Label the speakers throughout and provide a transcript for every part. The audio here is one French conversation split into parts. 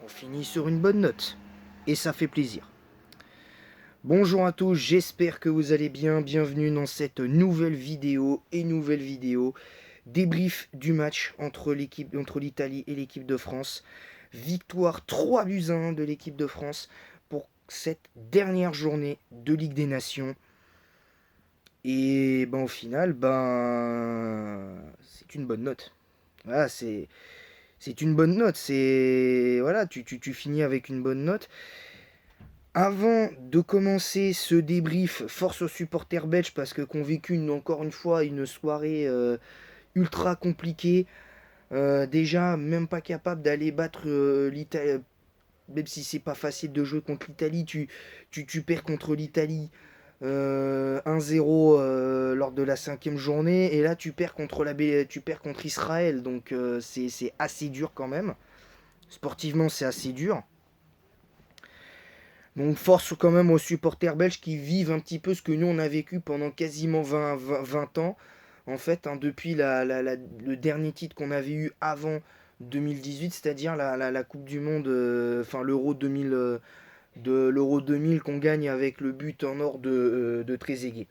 Speaker 1: On finit sur une bonne note. Et ça fait plaisir. Bonjour à tous, j'espère que vous allez bien. Bienvenue dans cette nouvelle vidéo débrief du match entre l'Italie et l'équipe de France. Victoire 3-1 de l'équipe de France pour cette dernière journée de Ligue des Nations. Et au final, c'est une bonne note. Voilà, c'est une bonne note. Voilà, tu finis avec une bonne note. Avant de commencer ce débrief, force aux supporters belges parce qu'on vécu encore une fois une soirée ultra compliquée. Déjà, même pas capable d'aller battre l'Italie. Même si c'est pas facile de jouer contre l'Italie, tu perds contre l'Italie 1-0 lors de la 5e journée. Et là, tu perds contre Israël. Donc, c'est assez dur quand même. Sportivement, c'est assez dur. Donc force quand même aux supporters belges qui vivent un petit peu ce que nous on a vécu pendant quasiment 20 ans. En fait, depuis le dernier titre qu'on avait eu avant 2018, c'est-à-dire la Coupe du Monde, l'Euro 2000, l'Euro 2000 qu'on gagne avec le but en or de Trezeguet.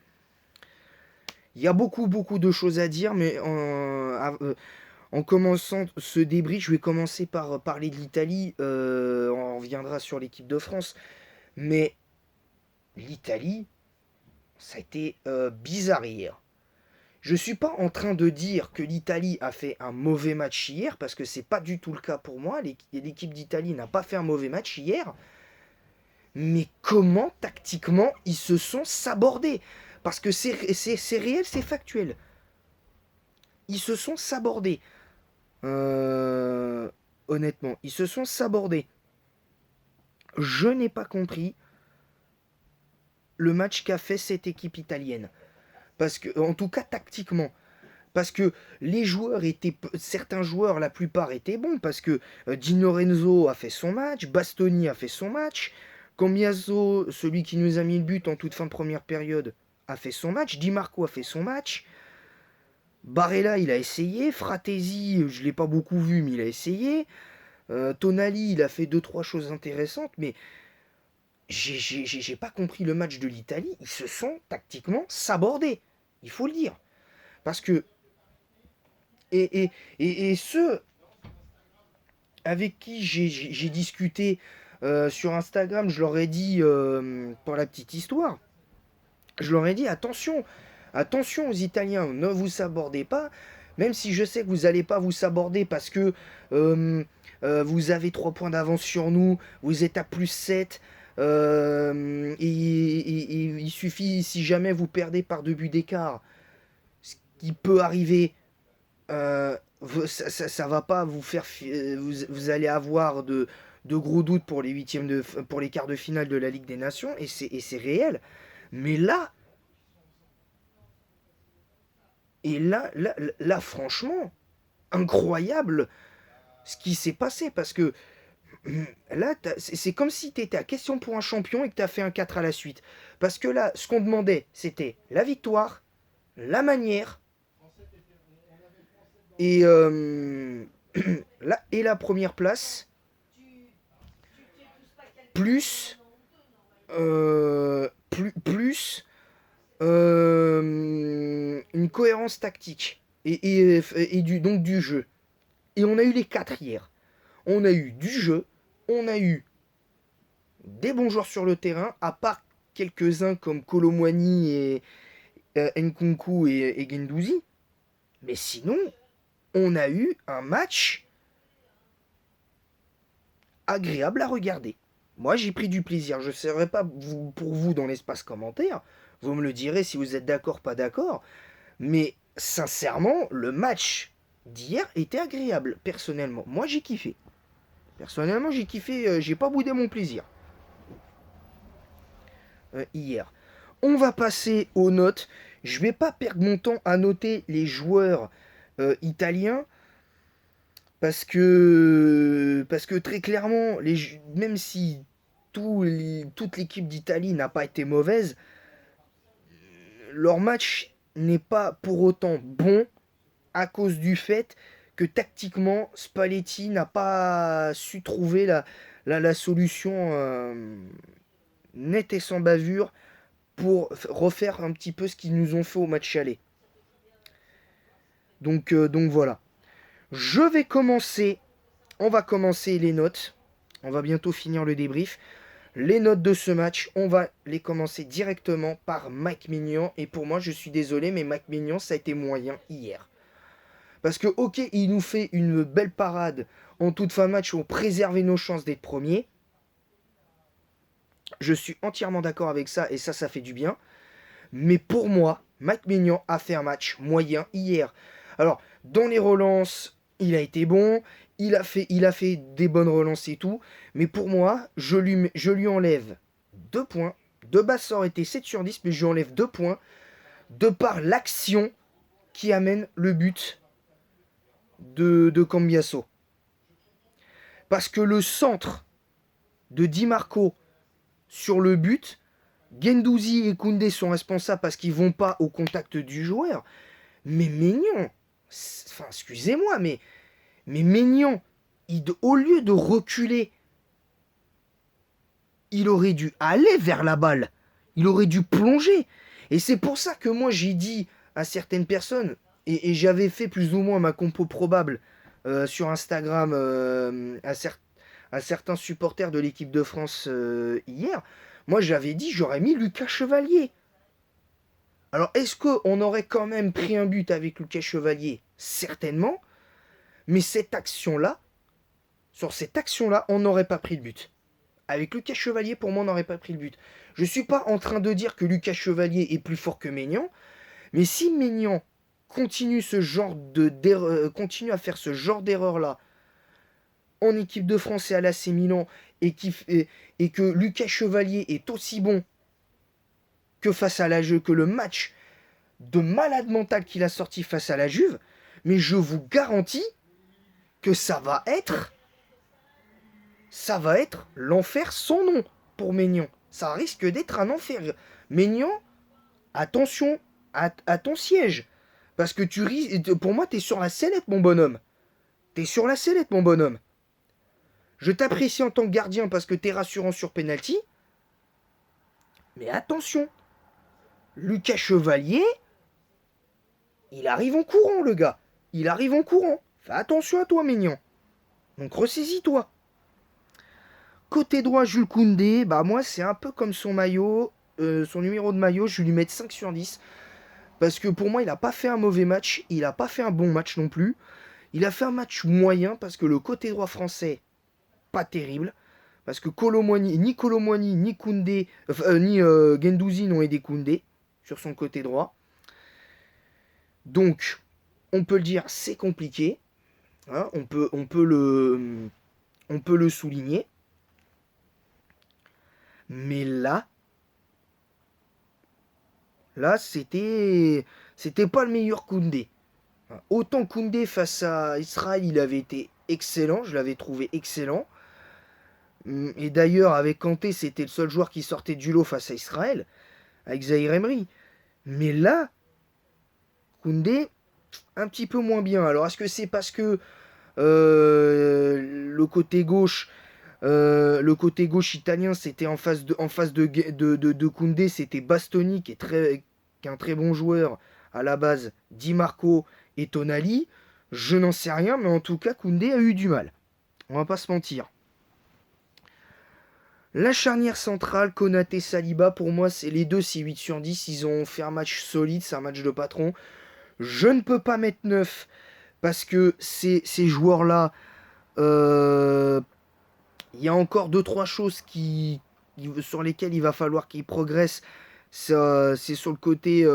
Speaker 1: Il y a beaucoup de choses à dire, mais en commençant ce débrief, je vais commencer par parler de l'Italie. On reviendra sur l'équipe de France. Mais l'Italie, ça a été bizarre hier. Je ne suis pas en train de dire que l'Italie a fait un mauvais match hier, parce que c'est pas du tout le cas pour moi. L'équipe d'Italie n'a pas fait un mauvais match hier. Mais comment, tactiquement, ils se sont sabordés? Parce que c'est réel, c'est factuel. Ils se sont sabordés. Honnêtement, ils se sont sabordés. Je n'ai pas compris le match qu'a fait cette équipe italienne. Parce que, en tout cas tactiquement. Parce que les joueurs certains joueurs, la plupart étaient bons. Parce que Di Lorenzo a fait son match, Bastoni a fait son match, Cambiaso, celui qui nous a mis le but en toute fin de première période, a fait son match, Di Marco a fait son match, Barella il a essayé, Fratesi je l'ai pas beaucoup vu mais il a essayé, Tonali il a fait 2-3 choses intéressantes, mais j'ai pas compris le match de l'Italie. Ils se sont tactiquement sabordés, il faut le dire. Parce que et ceux avec qui j'ai discuté sur Instagram, je leur ai dit, pour la petite histoire, je leur ai dit attention aux Italiens, ne vous sabordez pas, même si je sais que vous n'allez pas vous saborder parce que vous avez 3 points d'avance sur nous, vous êtes à +7. Il suffit, si jamais vous perdez par 2 buts d'écart, ce qui peut arriver, ça va pas vous faire. Vous allez avoir de gros doutes pour pour les quarts de finale de la Ligue des Nations, et c'est réel. Mais là, franchement, incroyable ce qui s'est passé, parce que là, c'est comme si tu étais à question pour un champion et que tu as fait un 4 à la suite. Parce que là, ce qu'on demandait, c'était la victoire, la manière et, la première place, plus, une cohérence tactique donc du jeu. Et on a eu les 4 hier. On a eu du jeu, on a eu des bons joueurs sur le terrain, à part quelques-uns comme Colomwani et Nkunku et Gendouzi. Mais sinon, on a eu un match agréable à regarder. Moi, j'ai pris du plaisir. Je ne serai pas pour vous dans l'espace commentaire. Vous me le direz si vous êtes d'accord, pas d'accord. Mais sincèrement, le match d'hier était agréable, personnellement. Moi, j'ai kiffé. Personnellement, j'ai kiffé. J'ai pas boudé mon plaisir hier. On va passer aux notes. Je vais pas perdre mon temps à noter les joueurs italiens parce que très clairement, même si toute l'équipe d'Italie n'a pas été mauvaise, leur match n'est pas pour autant bon à cause du fait que tactiquement, Spalletti n'a pas su trouver la solution nette et sans bavure pour refaire un petit peu ce qu'ils nous ont fait au match aller. Donc voilà. On va commencer les notes. On va bientôt finir le débrief. Les notes de ce match, on va les commencer directement par Mike Maignan. Et pour moi, je suis désolé, mais Mike Maignan, ça a été moyen hier. Parce que, ok, il nous fait une belle parade en toute fin de match pour préserver nos chances d'être premiers. Je suis entièrement d'accord avec ça, et ça fait du bien. Mais pour moi, Mike Maignan a fait un match moyen hier. Alors, dans les relances, il a été bon. Il a fait des bonnes relances et tout. Mais pour moi, je lui enlève 2 points. De base, ça aurait été 7 sur 10, mais je lui enlève 2 points. De par l'action qui amène le but de Cambiasso. Parce que le centre de Di Marco sur le but, Guendouzi et Koundé sont responsables parce qu'ils vont pas au contact du joueur. Mais Maignan, enfin excusez-moi, mais Maignan, au lieu de reculer, il aurait dû aller vers la balle. Il aurait dû plonger. Et c'est pour ça que moi j'ai dit à certaines personnes, et j'avais fait plus ou moins ma compo probable sur Instagram à certains supporters de l'équipe de France hier, moi j'avais dit j'aurais mis Lucas Chevalier. Alors est-ce qu'on aurait quand même pris un but avec Lucas Chevalier? Certainement. Mais sur cette action-là, on n'aurait pas pris le but. Avec Lucas Chevalier, pour moi, on n'aurait pas pris le but. Je ne suis pas en train de dire que Lucas Chevalier est plus fort que Maignan, mais si Maignan continue à faire ce genre d'erreur-là en équipe de France et à l'AC Milan, et que Lucas Chevalier est aussi bon que le match de malade mental qu'il a sorti face à la Juve, mais je vous garantis que ça va être l'enfer sans nom pour Maignan. Ça risque d'être un enfer. Maignan, attention à ton siège. Parce que pour moi, t'es sur la sellette, mon bonhomme. T'es sur la sellette, mon bonhomme. Je t'apprécie en tant que gardien parce que t'es rassurant sur penalty. Mais attention. Lucas Chevalier, il arrive en courant, le gars. Il arrive en courant. Fais attention à toi, Maignan. Donc ressaisis-toi. Côté droit, Jules Koundé, bah moi c'est un peu comme son maillot, son numéro de maillot, je vais lui mettre 5 sur 10. Parce que pour moi, il n'a pas fait un mauvais match, il n'a pas fait un bon match non plus. Il a fait un match moyen parce que le côté droit français, pas terrible. Parce que ni Colomwani, ni Koundé, ni Guendouzi n'ont aidé Koundé sur son côté droit. Donc, on peut le dire, c'est compliqué. Hein, on peut le souligner. Mais là, c'était pas le meilleur Koundé. Autant Koundé face à Israël, il avait été excellent, je l'avais trouvé excellent. Et d'ailleurs, avec Kanté, c'était le seul joueur qui sortait du lot face à Israël, avec Zahir Emery. Mais là, Koundé, un petit peu moins bien. Alors, est-ce que c'est parce que le côté gauche italien, c'était en face de Koundé, c'était Bastoni qui est un très bon joueur à la base, Di Marco et Tonali. Je n'en sais rien, mais en tout cas, Koundé a eu du mal. On va pas se mentir. La charnière centrale, Konaté, Saliba, pour moi, c'est 8 sur 10. Ils ont fait un match solide, c'est un match de patron. Je ne peux pas mettre 9 parce que ces joueurs-là, il y a encore 2-3 choses sur lesquelles il va falloir qu'ils progressent. C'est sur le côté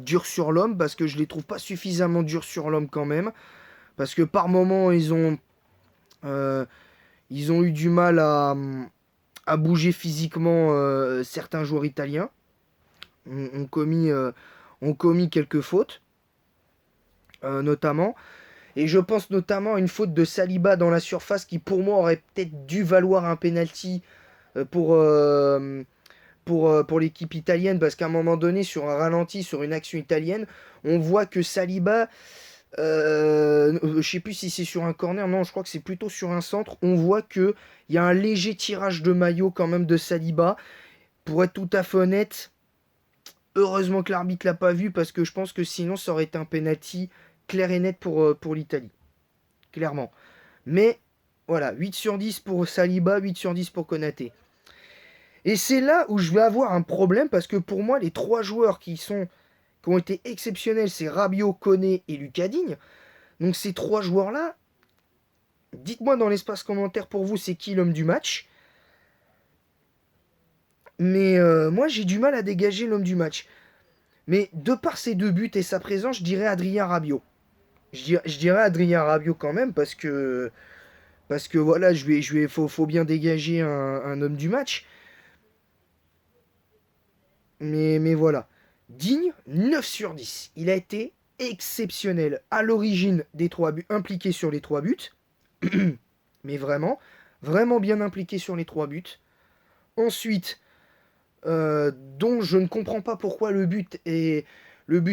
Speaker 1: dur sur l'homme, parce que je les trouve pas suffisamment durs sur l'homme quand même. Parce que par moments, ils ont eu du mal à bouger physiquement certains joueurs italiens. Ont commis quelques fautes, notamment. Et je pense notamment à une faute de Saliba dans la surface qui, pour moi, aurait peut-être dû valoir un penalty pour l'équipe italienne. Parce qu'à un moment donné, sur un ralenti, sur une action italienne, on voit que Saliba, Je sais plus si c'est sur un corner, non, je crois que c'est plutôt sur un centre. On voit que il y a un léger tirage de maillot quand même de Saliba. Pour être tout à fait honnête, heureusement que l'arbitre l'a pas vu parce que je pense que sinon ça aurait été un penalty clair et net pour l'Italie. Clairement. Mais voilà, 8 sur 10 pour Saliba, 8 sur 10 pour Konaté. Et c'est là où je vais avoir un problème parce que pour moi, les trois joueurs qui ont été exceptionnels, c'est Rabiot, Koné et Lucas Digne. Donc ces trois joueurs-là, dites-moi dans l'espace commentaire pour vous, c'est qui l'homme du match. Mais moi, j'ai du mal à dégager l'homme du match. Mais de par ses deux buts et sa présence, je dirais Adrien Rabiot. Je dirais Adrien Rabiot quand même parce que voilà, faut bien dégager un homme du match. Mais voilà. Digne, 9 sur 10. Il a été exceptionnel à l'origine des trois buts, impliqué sur les trois buts. Mais vraiment, vraiment bien impliqué sur les trois buts. Ensuite, dont je ne comprends pas pourquoi le but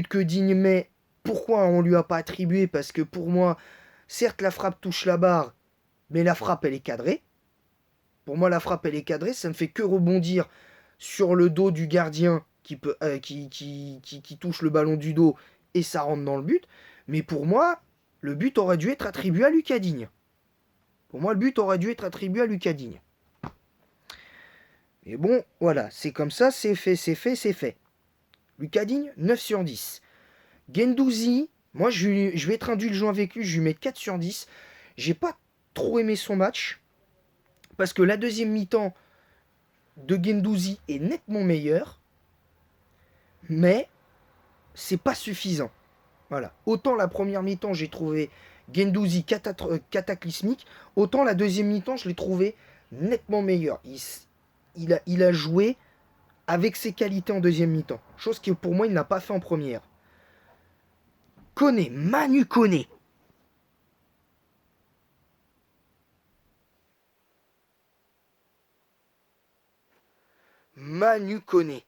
Speaker 1: que Digne met, pourquoi on lui a pas attribué, parce que pour moi, certes la frappe touche la barre, mais la frappe elle est cadrée. Pour moi la frappe elle est cadrée, ça ne fait que rebondir sur le dos du gardien qui touche le ballon du dos et ça rentre dans le but. Mais pour moi, le but aurait dû être attribué à Lucas Digne. Pour moi, le but aurait dû être attribué à Lucas Digne. Mais bon, voilà, c'est comme ça, c'est fait, c'est fait, c'est fait. Lucas Digne, 9 sur 10. Gendouzi, moi je vais être indulgent avec lui, je lui mets 4 sur 10. J'ai pas trop aimé son match, parce que la deuxième mi-temps de Gendouzi est nettement meilleure, mais c'est pas suffisant. Voilà. Autant la première mi-temps, j'ai trouvé Gendouzi cataclysmique, autant la deuxième mi-temps, je l'ai trouvé nettement meilleur. Il a joué avec ses qualités en deuxième mi-temps, chose que pour moi, il n'a pas fait en première. Koné, Manu Koné. Manu Koné.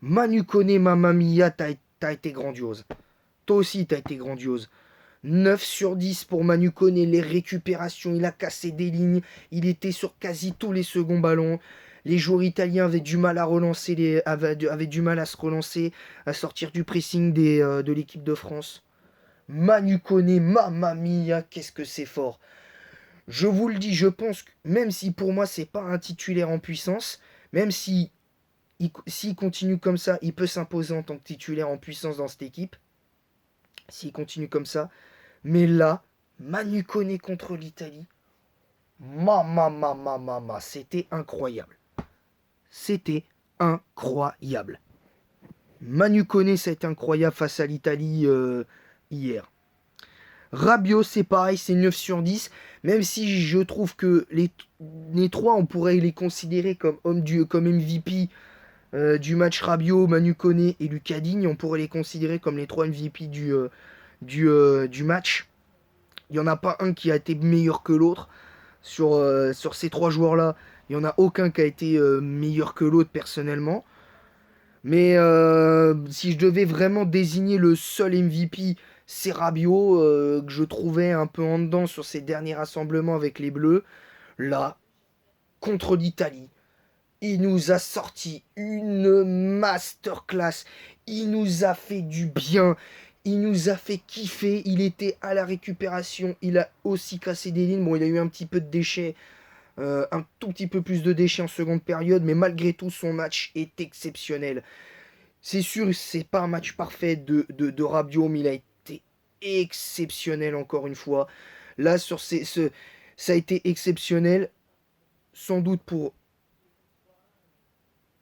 Speaker 1: Manu Koné, Mamma Mia, t'as été grandiose. Toi aussi, t'as été grandiose. 9 sur 10 pour Manu Koné, les récupérations, il a cassé des lignes, il était sur quasi tous les seconds ballons. Les joueurs italiens avaient du mal à relancer, avaient du mal à se relancer, à sortir du pressing de l'équipe de France. Manu Koné, Mamma Mia, qu'est-ce que c'est fort. Je vous le dis, je pense que même si pour moi c'est pas un titulaire en puissance, même si s'il continue comme ça, il peut s'imposer en tant que titulaire en puissance dans cette équipe. S'il continue comme ça. Mais là, Manu Koné contre l'Italie, c'était incroyable. C'était incroyable. Manu Koné, ça a été incroyable face à l'Italie hier. Rabiot, c'est pareil, c'est 9 sur 10. Même si je trouve que les trois, on pourrait les considérer comme comme MVP du match. Rabiot, Manu Koné et Lucas Digne. On pourrait les considérer comme les trois MVP du match. Il n'y en a pas un qui a été meilleur que l'autre. Sur ces trois joueurs-là, il n'y en a aucun qui a été meilleur que l'autre personnellement. Mais si je devais vraiment désigner le seul MVP, c'est Rabiot, que je trouvais un peu en dedans sur ses derniers rassemblements avec les Bleus. Là, contre l'Italie, il nous a sorti une masterclass. Il nous a fait du bien. Il nous a fait kiffer. Il était à la récupération. Il a aussi cassé des lignes. Bon, il a eu un petit peu de déchets. Un tout petit peu plus de déchets en seconde période. Mais malgré tout, son match est exceptionnel. C'est sûr, c'est pas un match parfait de Rabiot, mais il a été exceptionnel encore une fois. Là, ça a été exceptionnel. Sans doute pour,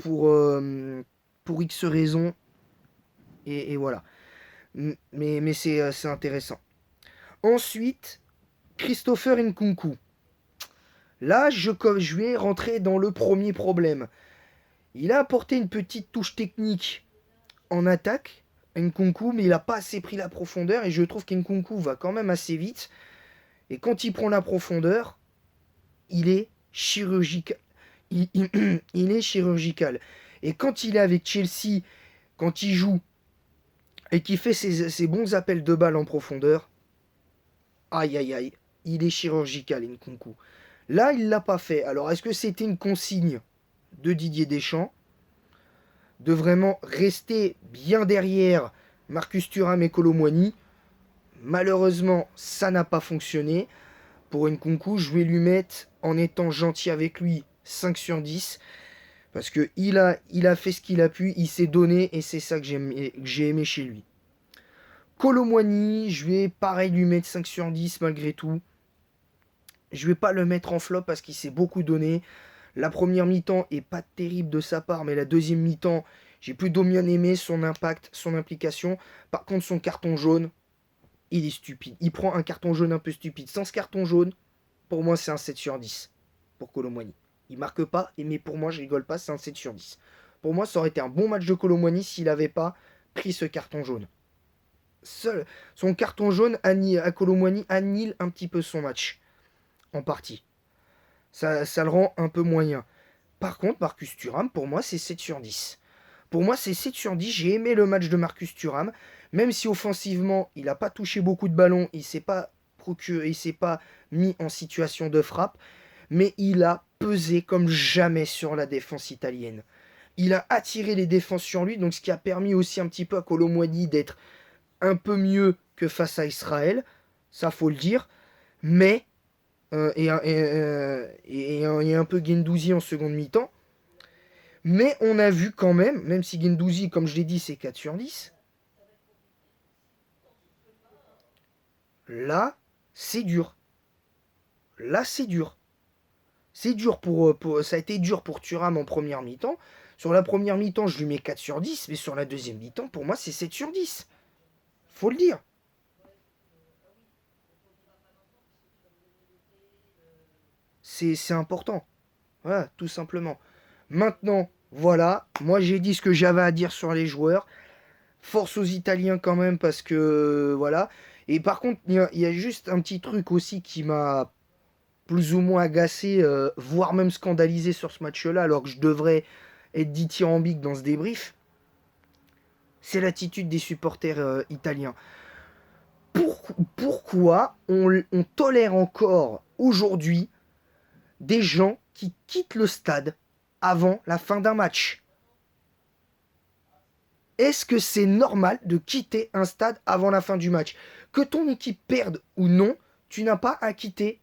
Speaker 1: euh, pour X raisons. Et voilà. Mais c'est intéressant. Ensuite, Christopher Nkunku. Là, je vais rentrer dans le premier problème. Il a apporté une petite touche technique en attaque, Nkunku, mais il n'a pas assez pris la profondeur. Et je trouve qu'Nkunku va quand même assez vite. Et quand il prend la profondeur, il est chirurgical. Il est chirurgical. Et quand il est avec Chelsea, quand il joue et qui fait ses bons appels de balles en profondeur, aïe aïe aïe, il est chirurgical, Nkunku. Là, il l'a pas fait. Alors, est-ce que c'était une consigne de Didier Deschamps de vraiment rester bien derrière Marcus Thuram et Kolo Muani? Malheureusement, ça n'a pas fonctionné. Pour Nkunku, je vais lui mettre, en étant gentil avec lui, 5 sur 10. Parce qu'il a fait ce qu'il a pu, il s'est donné, et c'est ça que j'ai aimé chez lui. Kolo Muani, je vais pareil lui mettre 5 sur 10 malgré tout. Je vais pas le mettre en flop parce qu'il s'est beaucoup donné. La première mi-temps est pas terrible de sa part, mais la deuxième mi-temps, j'ai plutôt bien aimé son impact, son implication. Par contre, son carton jaune, il est stupide. Il prend un carton jaune un peu stupide. Sans ce carton jaune, pour moi, c'est un 7 sur 10 pour Kolo Muani. Il marque pas, mais pour moi, je rigole pas, c'est un 7 sur 10. Pour moi, ça aurait été un bon match de Kolo Muani s'il n'avait pas pris ce carton jaune. Son carton jaune à Kolo Muani annule un petit peu son match, en partie. Ça le rend un peu moyen. Par contre, Marcus Thuram, pour moi, c'est 7 sur 10. Pour moi, c'est 7 sur 10. J'ai aimé le match de Marcus Thuram. Même si offensivement, il n'a pas touché beaucoup de ballons, il ne s'est pas mis en situation de frappe, mais il a pesé comme jamais sur la défense italienne. Il a attiré les défenses sur lui, donc ce qui a permis aussi un petit peu à Kolo Muani d'être un peu mieux que face à Israël, ça faut le dire, mais et un peu Guendouzi en seconde mi-temps. Mais on a vu quand même si Guendouzi, comme je l'ai dit, c'est 4 sur 10, là, c'est dur. Là, c'est dur. C'est dur ça a été dur pour Thuram en première mi-temps. Sur la première mi-temps, je lui mets 4 sur 10, mais sur la deuxième mi-temps, pour moi, c'est 7 sur 10. Faut le dire. C'est important. Voilà, tout simplement. Maintenant, voilà, moi j'ai dit ce que j'avais à dire sur les joueurs. Force aux Italiens quand même parce que voilà. Et par contre, il y a juste un petit truc aussi qui m'a plus ou moins agacé, voire même scandalisé sur ce match-là, alors que je devrais être dithyrambique dans ce débrief. C'est l'attitude des supporters italiens. Pourquoi on tolère encore aujourd'hui des gens qui quittent le stade avant la fin d'un match? Est-ce que c'est normal de quitter un stade avant la fin du match? Que ton équipe perde ou non, tu n'as pas à quitter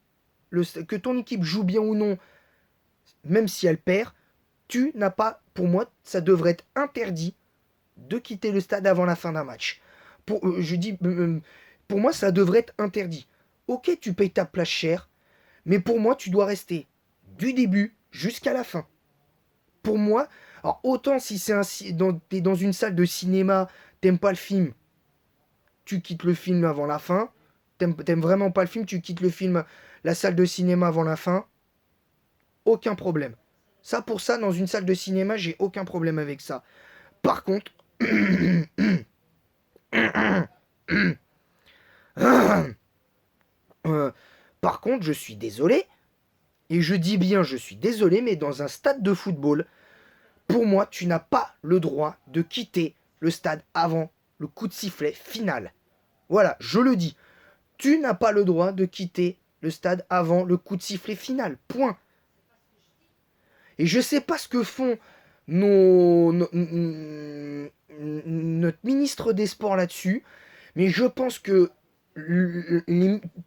Speaker 1: le stade. Que ton équipe joue bien ou non, même si elle perd, tu n'as pas, pour moi, ça devrait être interdit de quitter le stade avant la fin d'un match. Pour moi, ça devrait être interdit. Ok, tu payes ta place chère, mais pour moi, tu dois rester du début jusqu'à la fin. Pour moi, alors autant si t'es dans une salle de cinéma, t'aimes pas le film, tu quittes le film avant la fin. T'aimes vraiment pas le film, tu quittes le film, la salle de cinéma avant la fin. Aucun problème. Ça, pour ça, dans une salle de cinéma, j'ai aucun problème avec ça. Par contre, euh, par contre, je suis désolé, et je dis bien je suis désolé, mais dans un stade de football, pour moi, tu n'as pas le droit de quitter le stade avant le coup de sifflet final. Voilà, je le dis. Tu n'as pas le droit de quitter le stade avant le coup de sifflet final. Point. Et je sais pas ce que font notre ministre des Sports là-dessus, mais je pense que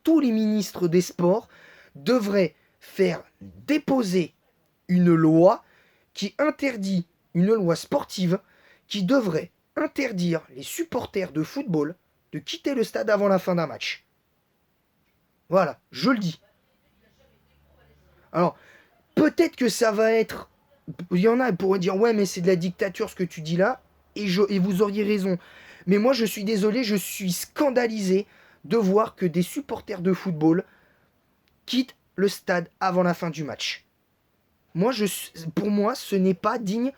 Speaker 1: tous les ministres des Sports devraient faire déposer une loi qui interdit, une loi sportive qui devrait interdire les supporters de football de quitter le stade avant la fin d'un match. Voilà, je le dis. Alors, peut-être que ça va être... Il y en a qui pourraient dire, ouais, mais c'est de la dictature ce que tu dis là, et vous auriez raison. Mais moi, je suis désolé, je suis scandalisé de voir que des supporters de football quittent le stade avant la fin du match. Pour moi, ce n'est pas digne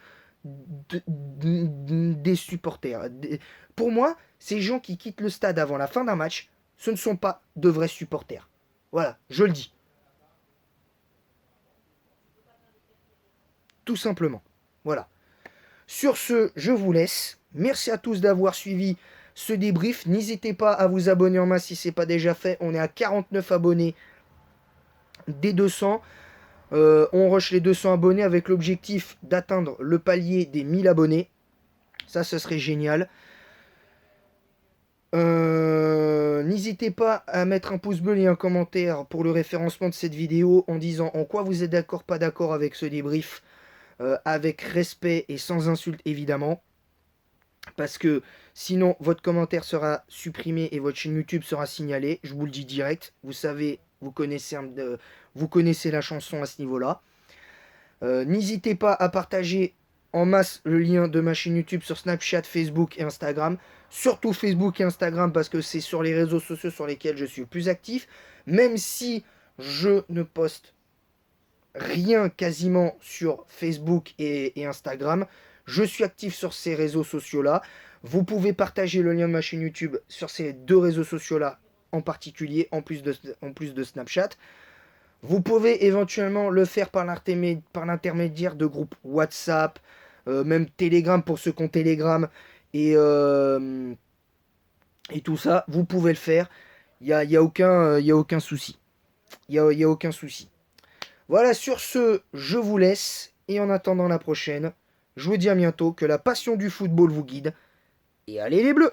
Speaker 1: des supporters. Pour moi, ces gens qui quittent le stade avant la fin d'un match, ce ne sont pas de vrais supporters. Voilà, je le dis. Tout simplement. Voilà. Sur ce, je vous laisse. Merci à tous d'avoir suivi ce débrief. N'hésitez pas à vous abonner en masse si ce n'est pas déjà fait. On est à 49 abonnés des 200. On rush les 200 abonnés avec l'objectif d'atteindre le palier des 1000 abonnés. Ça, ce serait génial. N'hésitez pas à mettre un pouce bleu et un commentaire pour le référencement de cette vidéo en disant en quoi vous êtes d'accord, pas d'accord avec ce débrief, avec respect et sans insulte évidemment, parce que sinon votre commentaire sera supprimé et votre chaîne YouTube sera signalée, je vous le dis direct, vous savez, vous connaissez la chanson à ce niveau-là. N'hésitez pas à partager en masse le lien de ma chaîne YouTube sur Snapchat, Facebook et Instagram. Surtout Facebook et Instagram parce que c'est sur les réseaux sociaux sur lesquels je suis le plus actif. Même si je ne poste rien quasiment sur Facebook et Instagram, je suis actif sur ces réseaux sociaux-là. Vous pouvez partager le lien de ma chaîne YouTube sur ces deux réseaux sociaux-là en particulier, en plus de Snapchat. Vous pouvez éventuellement le faire par l'intermédiaire de groupes WhatsApp, même Telegram pour ceux qui ont Telegram et tout ça. Vous pouvez le faire. Il y a aucun souci. Il y a aucun souci. Voilà, sur ce, je vous laisse. Et en attendant la prochaine, je vous dis à bientôt. Que la passion du football vous guide. Et allez les Bleus!